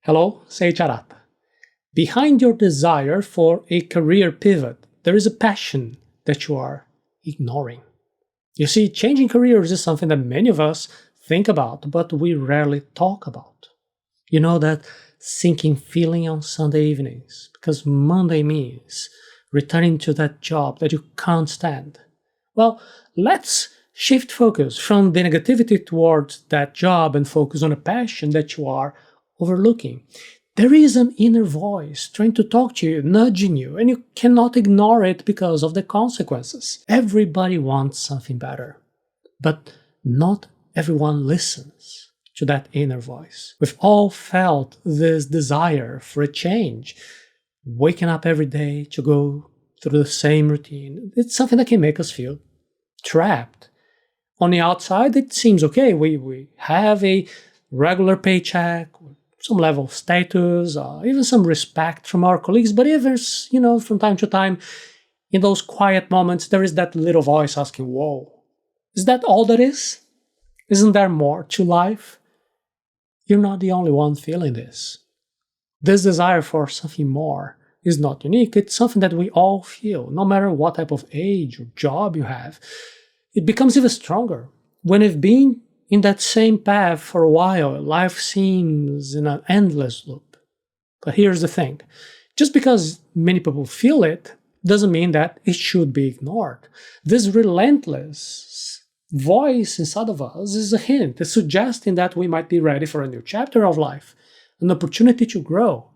Hello, Seiiti Arata. Behind your desire for a career pivot, there is a passion that you are ignoring. You see, changing careers is something that many of us think about, but we rarely talk about. You know that sinking feeling on Sunday evenings, because Monday means returning to that job that you can't stand. Well, let's shift focus from the negativity towards that job and focus on a passion that you are overlooking. There is an inner voice trying to talk to you, nudging you, and you cannot ignore it because of the consequences. Everybody wants something better, but not everyone listens to that inner voice. We've all felt this desire for a change, waking up every day to go through the same routine. It's something that can make us feel trapped. On the outside, it seems okay. We have a regular paycheck, some level of status, even some respect from our colleagues. But even, from time to time, in those quiet moments, there is that little voice asking, whoa, is that all there is? Isn't there more to life? You're not the only one feeling this. This desire for something more is not unique. It's something that we all feel, no matter what type of age or job you have. It becomes even stronger when you've been in that same path for a while. Life seems in an endless loop. But here's the thing. Just because many people feel it doesn't mean that it should be ignored. This relentless voice inside of us is a hint. It's suggesting that we might be ready for a new chapter of life, an opportunity to grow,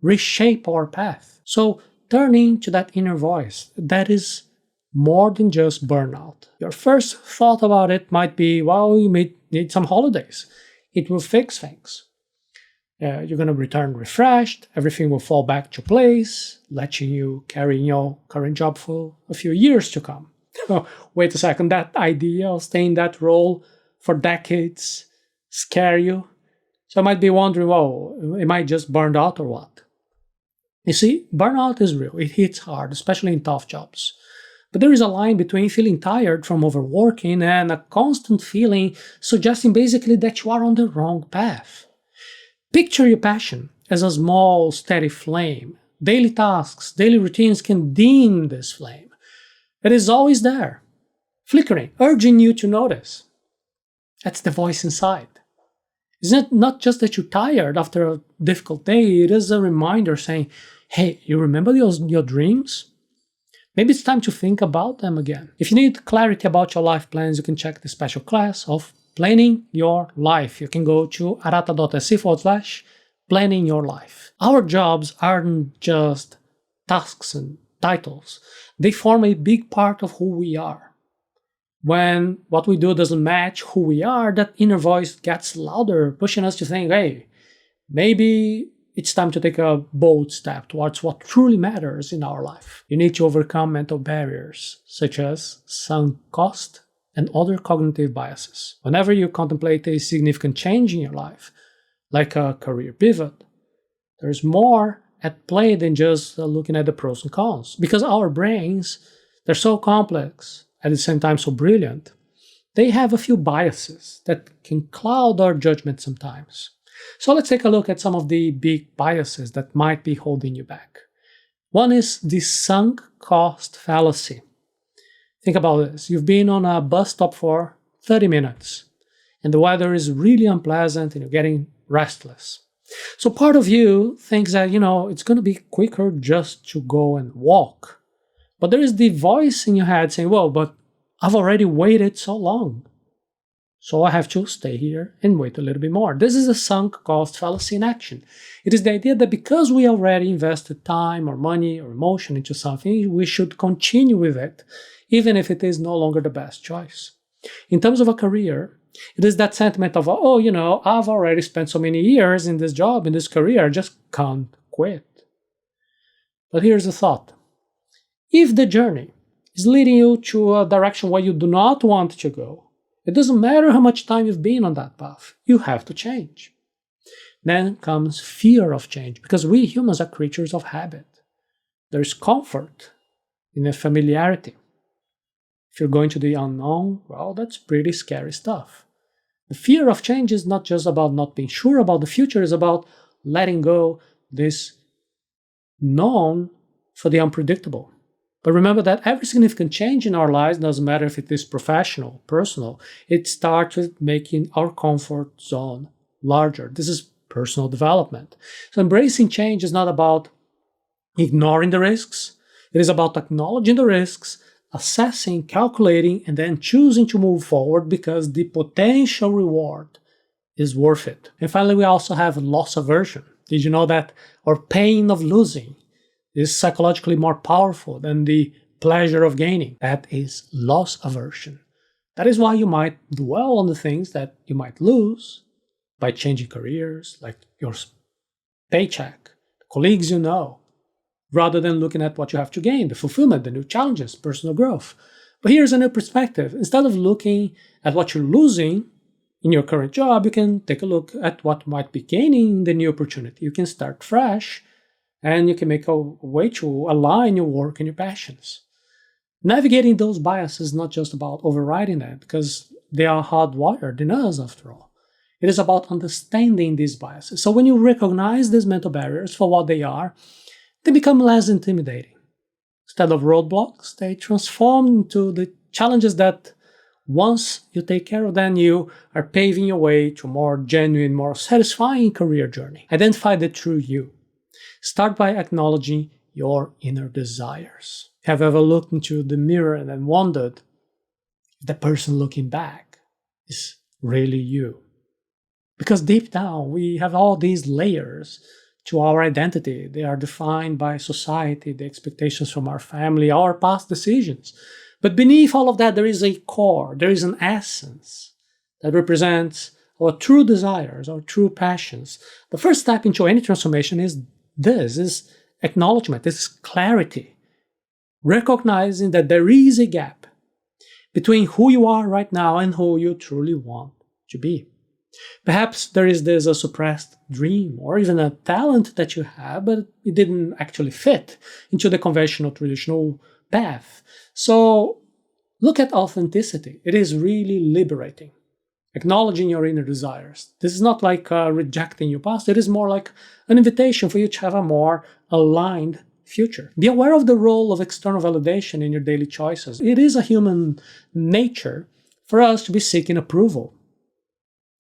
reshape our path. So turning to that inner voice, that is more than just burnout. Your first thought about it might be, well, you may need some holidays. It will fix things. You're going to return refreshed. Everything will fall back to place, letting you carry your current job for a few years to come. Oh, wait a second. That idea of staying in that role for decades scare you? So I might be wondering, well, am I just burned out or what? You see, burnout is real. It hits hard, especially in tough jobs. But there is a line between feeling tired from overworking and a constant feeling suggesting basically that you are on the wrong path. Picture your passion as a small, steady flame. Daily tasks, daily routines can dim this flame. It is always there, flickering, urging you to notice. That's the voice inside. Isn't it not just that you're tired after a difficult day, it is a reminder saying, hey, you remember your dreams? Maybe it's time to think about them again. If you need clarity about your life plans, you can check the special class of Planning Your Life. You can go to arata.se/planning your life. Our jobs aren't just tasks and titles. They form a big part of who we are. When what we do doesn't match who we are, that inner voice gets louder, pushing us to think, hey, maybe it's time to take a bold step towards what truly matters in our life. You need to overcome mental barriers, such as sunk cost and other cognitive biases. Whenever you contemplate a significant change in your life, like a career pivot, there's more at play than just looking at the pros and cons. Because our brains, they're so complex, at the same time so brilliant, they have a few biases that can cloud our judgment sometimes. So let's take a look at some of the big biases that might be holding you back. One is the sunk cost fallacy. Think about this. You've been on a bus stop for 30 minutes and the weather is really unpleasant and you're getting restless. So part of you thinks that, it's going to be quicker just to go and walk. But there is the voice in your head saying, well, but I've already waited so long. So I have to stay here and wait a little bit more. This is a sunk cost fallacy in action. It is the idea that because we already invested time or money or emotion into something, we should continue with it, even if it is no longer the best choice. In terms of a career, it is that sentiment of, I've already spent so many years in this job, in this career, I just can't quit. But here's the thought. If the journey is leading you to a direction where you do not want to go, it doesn't matter how much time you've been on that path, you have to change. Then comes fear of change, because we humans are creatures of habit. There's comfort in the familiarity. If you're going to the unknown, well, that's pretty scary stuff. The fear of change is not just about not being sure about the future, it's about letting go this known for the unpredictable. But remember that every significant change in our lives, doesn't matter if it is professional, personal, it starts with making our comfort zone larger. This is personal development. So embracing change is not about ignoring the risks. It is about acknowledging the risks, assessing, calculating, and then choosing to move forward because the potential reward is worth it. And finally, we also have loss aversion. Did you know that our pain of losing is psychologically more powerful than the pleasure of gaining? That is loss aversion. That is why you might dwell on the things that you might lose by changing careers, like your paycheck, the colleagues you know, rather than looking at what you have to gain, the fulfillment, the new challenges, personal growth. But here's a new perspective. Instead of looking at what you're losing in your current job, you can take a look at what might be gaining in the new opportunity. You can start fresh, and you can make a way to align your work and your passions. Navigating those biases is not just about overriding them, because they are hardwired in us after all. It is about understanding these biases. So when you recognize these mental barriers for what they are, they become less intimidating. Instead of roadblocks, they transform into the challenges that once you take care of them, you are paving your way to a more genuine, more satisfying career journey. Identify the true you. Start by acknowledging your inner desires. Have you ever looked into the mirror and then wondered if the person looking back is really you? Because deep down, we have all these layers to our identity. They are defined by society, the expectations from our family, our past decisions. But beneath all of that, there is a core, there is an essence that represents our true desires, our true passions. The first step into any transformation is acknowledgement, this is clarity. Recognizing that there is a gap between who you are right now and who you truly want to be. Perhaps there is a suppressed dream or even a talent that you have, but it didn't actually fit into the conventional, traditional path. So look at authenticity. It is really liberating. Acknowledging your inner desires. This is not like rejecting your past. It is more like an invitation for you to have a more aligned future. Be aware of the role of external validation in your daily choices. It is a human nature for us to be seeking approval.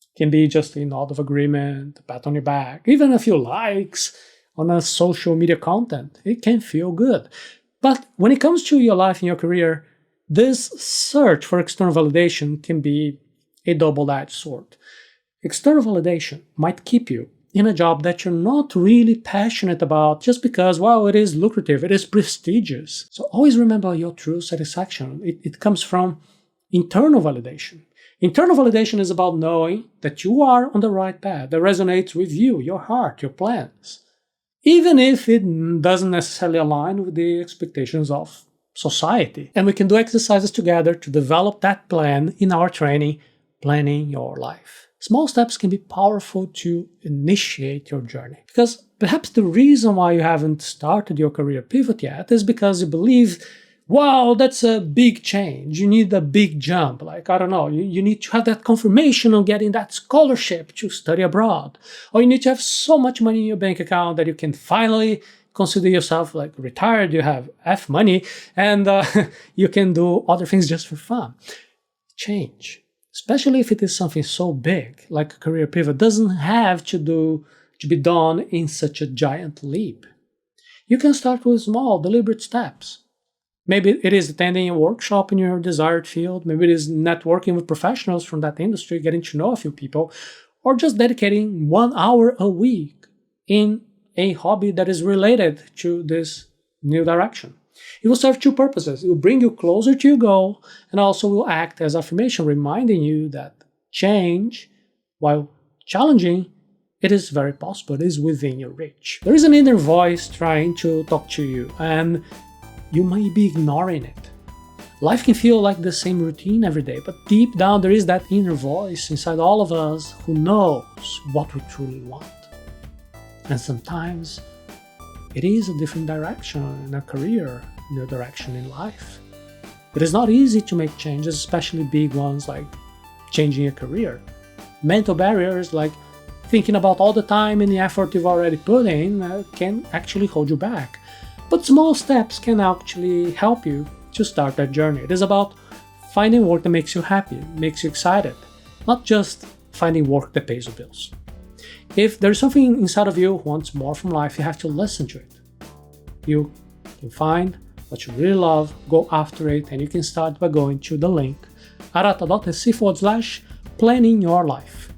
It can be just a nod of agreement, a pat on your back, even a few likes on a social media content. It can feel good. But when it comes to your life and your career, this search for external validation can be a double-edged sword. External validation might keep you in a job that you're not really passionate about just because, well, it is lucrative, it is prestigious. So always remember your true satisfaction. It comes from internal validation. Internal validation is about knowing that you are on the right path, that resonates with you, your heart, your plans. Even if it doesn't necessarily align with the expectations of society. And we can do exercises together to develop that plan in our training, Planning Your Life. Small steps can be powerful to initiate your journey. Because perhaps the reason why you haven't started your career pivot yet is because you believe, wow, that's a big change. You need a big jump. Like, I don't know, you need to have that confirmation on getting that scholarship to study abroad. Or you need to have so much money in your bank account that you can finally consider yourself like retired, you have F money, and you can do other things just for fun. Change, especially if it is something so big like a career pivot, doesn't have to be done in such a giant leap. You can start with small, deliberate steps. Maybe it is attending a workshop in your desired field. Maybe it is networking with professionals from that industry, getting to know a few people, or just dedicating 1 hour a week in a hobby that is related to this new direction. It will serve two purposes. It will bring you closer to your goal and also will act as affirmation, reminding you that change, while challenging, it is very possible. It is within your reach. There is an inner voice trying to talk to you, and you may be ignoring it. Life can feel like the same routine every day, but deep down there is that inner voice inside all of us who knows what we truly want. And sometimes it is a different direction in a career, a new direction in life. It is not easy to make changes, especially big ones like changing a career. Mental barriers like thinking about all the time and the effort you've already put in can actually hold you back. But small steps can actually help you to start that journey. It is about finding work that makes you happy, makes you excited, not just finding work that pays the bills. If there's something inside of you who wants more from life, you have to listen to it. You can find what you really love, go after it, and you can start by going to the link arata.se/planning your life.